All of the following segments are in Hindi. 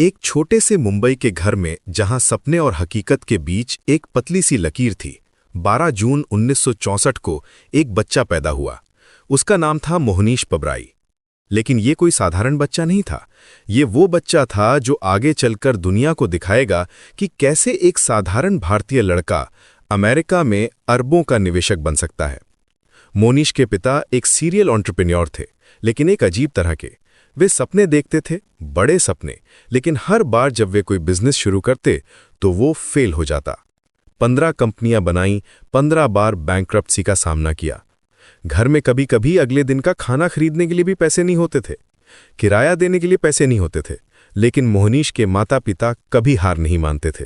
एक छोटे से मुंबई के घर में जहां सपने और हकीकत के बीच एक पतली सी लकीर थी, 12 जून 1964 को एक बच्चा पैदा हुआ। उसका नाम था मोहनीश पबराई। लेकिन ये कोई साधारण बच्चा नहीं था। ये वो बच्चा था जो आगे चलकर दुनिया को दिखाएगा कि कैसे एक साधारण भारतीय लड़का अमेरिका में अरबों का निवेशक बन सकता है। मोनीश के पिता एक सीरियल एंटरप्रेन्योर थे, लेकिन एक अजीब तरह के। वे सपने देखते थे, बड़े सपने, लेकिन हर बार जब वे कोई बिजनेस शुरू करते तो वो फेल हो जाता। 15 कंपनियां बनाई, 15 बार बैंकरप्सी का सामना किया। घर में कभी कभी अगले दिन का खाना खरीदने के लिए भी पैसे नहीं होते थे, किराया देने के लिए पैसे नहीं होते थे। लेकिन मोहनीश के माता पिता कभी हार नहीं मानते थे।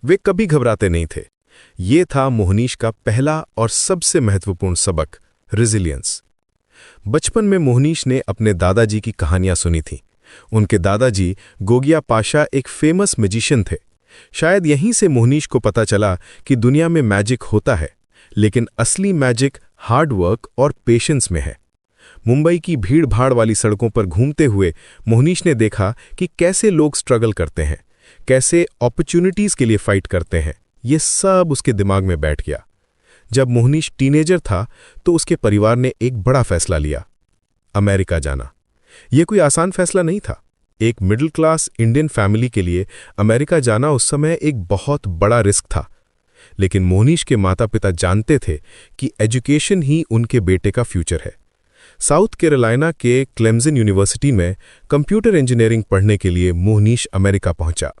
वे कभी घबराते नहीं थे। ये था मोहनीश का पहला और सबसे महत्वपूर्ण सबक, रेजिलियंस। बचपन में मोहनीश ने अपने दादाजी की कहानियां सुनी थीं। उनके दादाजी गोगिया पाशा एक फेमस मैजिशियन थे। शायद यहीं से मोहनीश को पता चला कि दुनिया में मैजिक होता है, लेकिन असली मैजिक हार्ड वर्क और पेशेंस में है। मुंबई की भीड़-भाड़ वाली सड़कों पर घूमते हुए मोहनीश ने देखा कि कैसे लोग स्ट्रगल करते हैं, कैसे अपॉर्चुनिटीज के लिए फाइट करते हैं। ये सब उसके दिमाग में बैठ गया। जब मोहनीश टीनेजर था तो उसके परिवार ने एक बड़ा फैसला लिया, अमेरिका जाना। यह कोई आसान फैसला नहीं था। एक मिडिल क्लास इंडियन फैमिली के लिए अमेरिका जाना उस समय एक बहुत बड़ा रिस्क था। लेकिन मोहनीश के माता पिता जानते थे कि एजुकेशन ही उनके बेटे का फ्यूचर है। साउथ कैरोलिना के क्लेमसन यूनिवर्सिटी में कंप्यूटर इंजीनियरिंग पढ़ने के लिए मोहनीश अमेरिका पहुंचा।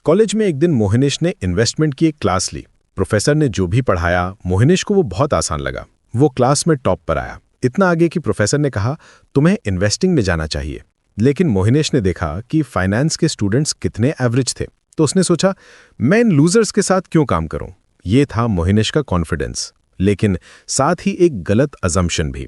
कॉलेज में एक दिन मोहनीश ने इन्वेस्टमेंट की एक क्लास ली। प्रोफेसर ने जो भी पढ़ाया मोहनीश को वो बहुत आसान लगा। वो क्लास में टॉप पर आया, इतना आगे कि प्रोफेसर ने कहा, तुम्हें इन्वेस्टिंग में जाना चाहिए। लेकिन मोहनीश ने देखा कि फाइनेंस के स्टूडेंट्स कितने एवरेज थे, तो उसने सोचा, मैं इन लूजर्स के साथ क्यों काम करूं। ये था मोहनीश का कॉन्फिडेंस, लेकिन साथ ही एक गलत अजम्पशन भी।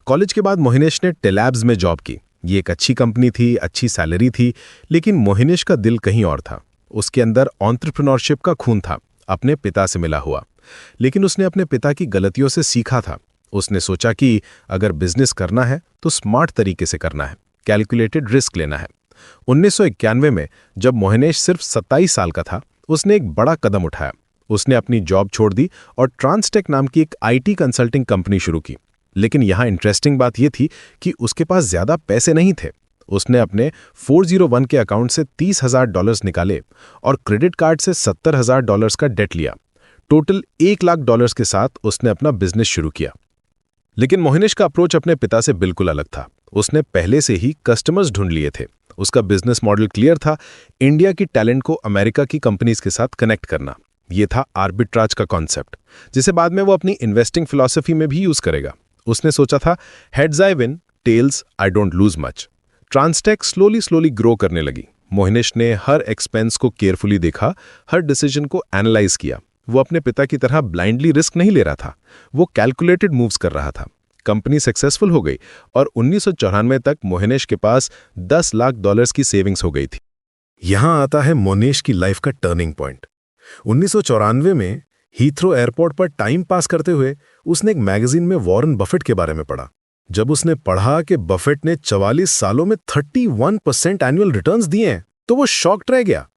कॉलेज के बाद मोहनीश ने टेलैब्स में जॉब की। ये एक अच्छी कंपनी थी, अच्छी सैलरी थी, लेकिन मोहनीश का दिल कहीं और था। उसके अंदर एंटरप्रेन्योरशिप का खून था, अपने पिता से मिला हुआ। लेकिन उसने अपने पिता की गलतियों से सीखा था। उसने सोचा कि अगर बिजनेस करना है तो स्मार्ट तरीके से करना है, कैलकुलेटेड रिस्क लेना है। 1991 में जब मोहनीश सिर्फ 27 साल का था, उसने एक बड़ा कदम उठाया। उसने अपनी जॉब छोड़ दी और ट्रांसटेक नाम की एक आईटी कंसल्टिंग कंपनी शुरू की। लेकिन यहाँ इंटरेस्टिंग बात यह थी कि उसके पास ज्यादा पैसे नहीं थे। उसने अपने 401 के अकाउंट से $30,000 निकाले और क्रेडिट कार्ड से $70,000 का डेट लिया। टोटल $1,00,000 के साथ उसने अपना बिजनेस शुरू किया। लेकिन मोहनीश का अप्रोच अपने पिता से बिल्कुल अलग था। उसने पहले से ही कस्टमर्स ढूंढ लिए थे। उसका बिजनेस मॉडल क्लियर था, इंडिया की टैलेंट को अमेरिका की कंपनीज के साथ कनेक्ट करना। यह था आर्बिट्राज का कॉन्सेप्ट, जिसे बाद में वो अपनी इन्वेस्टिंग फिलॉसफी में भी यूज करेगा। उसने सोचा था, heads I win, tails I don't lose much. Transtech slowly grow करने लगी। मोहनीश ने हर एक्सपेंस को केयरफुली देखा, हर डिसीजन को एनालाइज किया। वो अपने पिता की तरह ब्लाइंडली रिस्क नहीं ले रहा था, वो कैलकुलेटेड मूव्स कर रहा था। कंपनी सक्सेसफुल हो गई और 1994 तक मोहनीश के पास $10,00,000 की सेविंग्स हो गई थी। यहां आता है मोहनीश की लाइफ का टर्निंग पॉइंट। 1994 में हीथ्रो एयरपोर्ट पर टाइम पास करते हुए उसने एक मैगजीन में वॉरेन बफेट के बारे में पढ़ा। जब उसने पढ़ा कि बफेट ने 44 सालों में 31% एनुअल रिटर्न्स दिए हैं, तो वो शॉक्ड रह गया।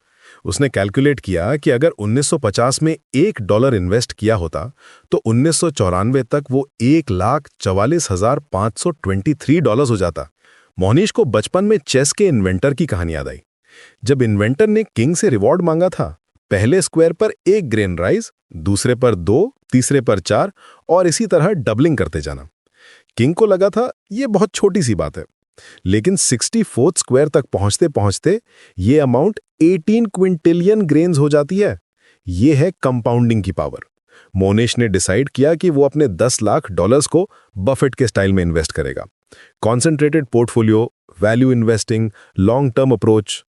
उसने कैलकुलेट किया कि अगर 1950 में $1 इन्वेस्ट किया होता तो 1994 तक वो $1,44,523 हो जाता। मोहनीश को बचपन में चेस के इन्वेंटर की कहानी याद आई। जब इन्वेंटर ने किंग से रिवॉर्ड मांगा था, पहले स्क्वायर पर 1 ग्रेन राइस, दूसरे पर 2, तीसरे पर 4 और इसी तरह डबलिंग करते जाना। किंग को लगा था ये बहुत छोटी सी बात है, लेकिन 64th स्क्वायर तक पहुंचते पहुंचते ये अमाउंट 18 क्विंटिलियन ग्रेन्स हो जाती है। ये है कंपाउंडिंग की पावर। मोहनीश ने डिसाइड किया कि वो अपने $10,00,000 को बफेट के स्टाइल में इन्वेस्ट करेगा। Concentrated portfolio, value investing, long term approach.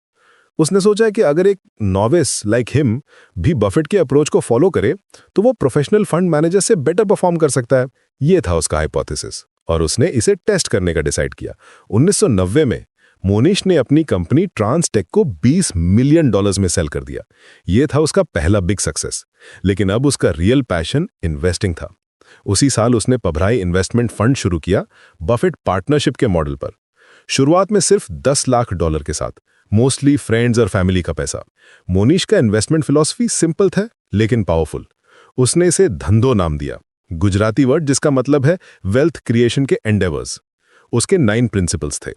उसने सोचा कि अगर एक नॉविस लाइक हिम भी बफेट के अप्रोच को फॉलो करे तो वो प्रोफेशनल फंड मैनेजर से बेटर परफॉर्म कर सकता है। ये था उसका हाइपोथेसिस और उसने इसे टेस्ट करने का डिसाइड किया। 1990 में मोहनीश ने अपनी कंपनी ट्रांसटेक को $20 मिलियन में सेल कर दिया। यह था उसका पहला बिग सक्सेस। लेकिन अब उसका रियल पैशन इन्वेस्टिंग था। उसी साल उसने पबराई इन्वेस्टमेंट फंड शुरू किया, बफेट पार्टनरशिप के मॉडल पर। शुरुआत में सिर्फ $10,00,000 के साथ, मोस्टली फ्रेंड्स और फैमिली का पैसा। मोनीश का इन्वेस्टमेंट फिलॉसफी सिंपल था लेकिन पावरफुल। उसने इसे धंधो नाम दिया, गुजराती वर्ड जिसका मतलब है वेल्थ क्रिएशन के एंडेवर्स। उसके 9 प्रिंसिपल्स थे।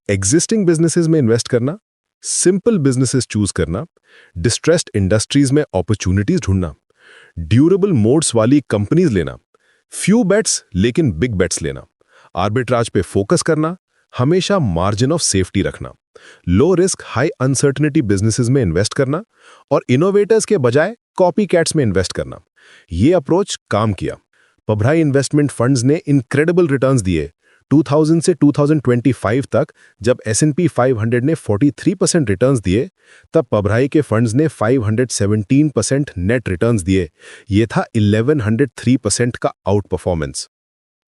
एग्जिस्टिंग बिजनेसेस में इन्वेस्ट करना, सिंपल बिजनेसेस चूज करना, डिस्ट्रेस्ड इंडस्ट्रीज में अपॉर्चुनिटीज ढूंढना, ड्यूरेबल मोड्स वाली कंपनीज लेना, फ्यू बेट्स लेकिन बिग बेट्स लेना, आर्बिट्राज पे फोकस करना, हमेशा मार्जिन ऑफ सेफ्टी रखना, low risk high uncertainty businesses में इन्वेस्ट करना और इनोवेटर्स के बजाय कॉपी कैट्स में इन्वेस्ट करना। ये अप्रोच काम किया। पभराई इन्वेस्टमेंट फंड्स ने इनक्रेडिबल रिटर्न्स दिए। 2000 से 2025 तक जब S&P 500 ने 43% रिटर्न्स दिए, तब पभराई के फंड्स ने 517% नेट रिटर्न्स दिए। ये था 1103% का आउट परफॉर्मेंस।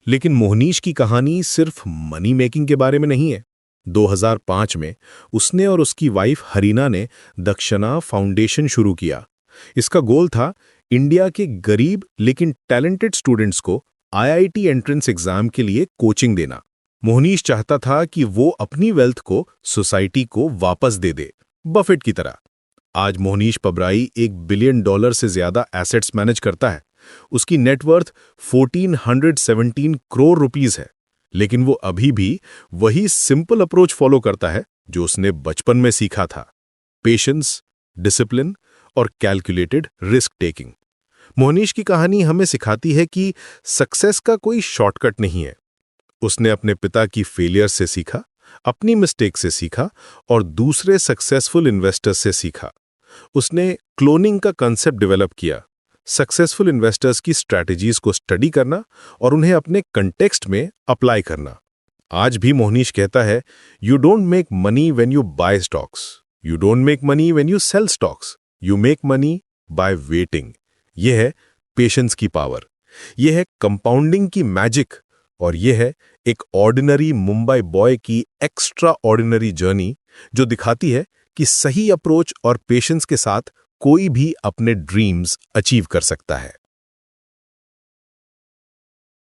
लेकिन मोहनीश की कहानी सिर्फ मनी मेकिंग के बारे में नहीं है। 2005 में उसने और उसकी वाइफ हरीना ने दक्षिणा फाउंडेशन शुरू किया। इसका गोल था इंडिया के गरीब लेकिन टैलेंटेड स्टूडेंट्स को IIT एंट्रेंस एग्जाम के लिए कोचिंग देना। मोहनीश चाहता था कि वो अपनी वेल्थ को सोसाइटी को वापस दे दे, बफेट की तरह। आज मोहनीश पबराई $1 बिलियन से ज्यादा एसेट्स मैनेज करता है। उसकी नेटवर्थ 1417 करोड़ रुपीस है। लेकिन वो अभी भी वही सिंपल अप्रोच फॉलो करता है जो उसने बचपन में सीखा था: पेशेंस, डिसिप्लिन और कैलकुलेटेड रिस्क टेकिंग। मोहनीश की कहानी हमें सिखाती है कि सक्सेस का कोई शॉर्टकट नहीं है। उसने अपने पिता की फेलियर से सीखा, अपनी मिस्टेक से सीखा और दूसरे सक्सेसफुल इन्वेस्टर्स से सीखा। उसने क्लोनिंग का कंसेप्ट डेवलप किया, सक्सेसफुल इन्वेस्टर्स की स्ट्रैटेजीज को स्टडी करना और उन्हें अपने कंटेक्स्ट में अप्लाई करना। आज भी मोहनीश कहता है, you don't make money when you buy stocks, you don't make money when you sell stocks, you make money by waiting. यह है पेशेंस की पावर, यह है कंपाउंडिंग की मैजिक और यह है एक ऑर्डिनरी मुंबई बॉय की एक्स्ट्रा ऑर्डिनरी जर्नी जो दिखाती है कि सही अप्रोच और पेशेंस के साथ कोई भी अपने ड्रीम्स अचीव कर सकता है।